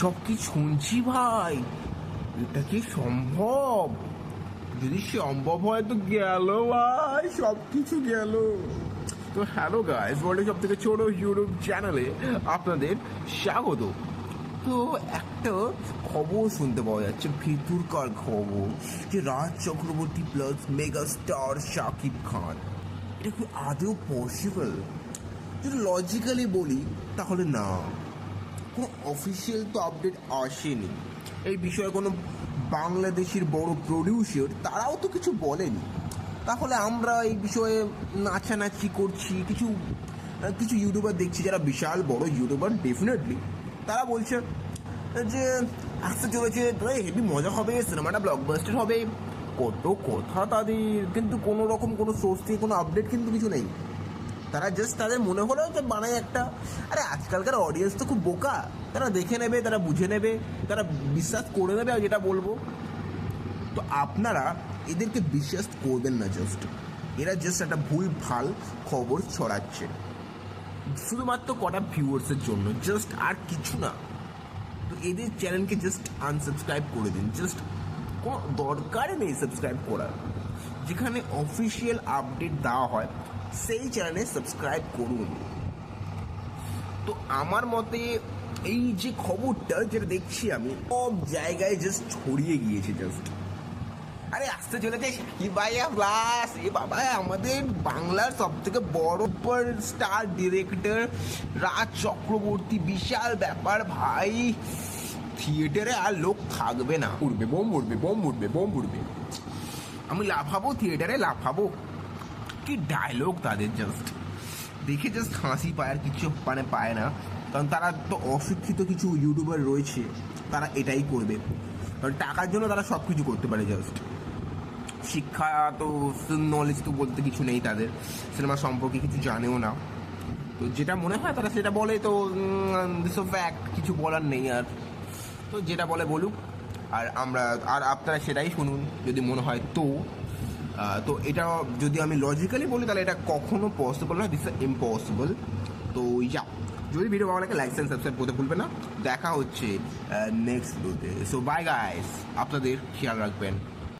এইসব কি শুনছি ভাই? এটা কি সম্ভব? যদি সম্ভব হয় তো গেল ভাই, সব কিছু গেল। তো হ্যালো গাইস, ওয়ার্ল্ডের সব থেকে ছোট ইউটিউব চ্যানেলে আপনাদের স্বাগত। তো একটা খবর শুনতে পাওয়া যাচ্ছে, ভিতরকার খবর, যে Raj Chakraborty plus mega star Shakib Khan, এটা কি আদৌ পসিবল? যদি লজিক্যালি বলি তাহলে না, কোনো অফিসিয়াল তো আপডেট আসেনি এই বিষয়ে। কোনো বাংলাদেশের বড় প্রডিউসার তারাও তো কিছু বলেনি। তাহলে আমরা এই বিষয়ে নাচানাচি করছি। কিছু কিছু ইউটিউবার দেখছি যারা বিশাল বড় ইউটিউবার, ডেফিনেটলি তারা বলছে যে আসতে চলেছে, হেভি মজা হবে, সিনেমাটা ব্লকবাস্টার হবে, কত কথা তাদের, কিন্তু কোনো রকম কোনো সোর্স থেকে কোনো আপডেট কিন্তু কিছু নেই। তারা জাস্ট তাদের মনে হলো যে বানায় একটা। আরে আজকালকার অডিয়েন্স তো খুব বোকা, তারা দেখে নেবে, তারা বুঝে নেবে, তারা বিশ্বাস করে নেবে আর যেটা বলবো। তো আপনারা এদেরকে বিশ্বাস করবেন না। এরা জাস্ট একটা ভুল ভাল খবর ছড়াচ্ছে শুধুমাত্র কটা ভিউয়ার্সের জন্য, জাস্ট আর কিছু না। তো এদের চ্যানেলকে জাস্ট আনসাবস্ক্রাইব করে দিন। জাস্ট কোনো দরকারই নেই সাবস্ক্রাইব করার। যেখানে অফিসিয়াল আপডেট দেওয়া হয় সেই চ্যানেলে সাবস্ক্রাইব করুন। তো আমার মতে এই যে খবরটা যেটা দেখছি আমি, সব জায়গায় জাস্ট ছড়িয়ে গিয়েছে জাস্ট। আরে আসতে চলেছে শাকিব ভাইয়া প্লাস এ বাবা, আমাদের বাংলার সব থেকে বড় super star director Raj Chakraborty, বিশাল ব্যাপার ভাই। থিয়েটারে আর লোক থাকবে না, উঠবে বোম, উঠবে বোম, উঠবে বোম, উঠবে। আমি লাফাবো, থিয়েটারে লাফাবো। কি ডায়লগ তাদের, জাস্ট দেখে জাস্ট হাসি পায় আর কিছু মানে পায় না। কারণ তারা তো অশিক্ষিত কিছু ইউটিউবার রয়েছে, তারা এটাই করবে। কারণ টাকার জন্য তারা সব কিছু করতে পারে। জাস্ট শিক্ষা তো, নলেজ তো বলতে কিছু নেই তাদের, সিনেমা সম্পর্কে কিছু জানেও না। তো যেটা মনে হয় তারা সেটা বলে। তো ফ্যাক্ট, কিছু বলার নেই আর। তো যেটা বলে বলুক, আর আমরা আর আপনারা সেটাই শুনুন যদি মনে হয়। তো এটা যদি আমি লজিক্যালি বলি তাহলে এটা কখনো পসিবল না, দিস ইম্পসিবল। তো ইয়া, যদি ভিডিও ভালো লাগে লাইক এন্ড সাবস্ক্রাইব করতে ভুলবেন না। দেখা হচ্ছে নেক্সট ভিডিওতে। সো বাই গাইস, আপনাদের খেয়াল রাখবেন।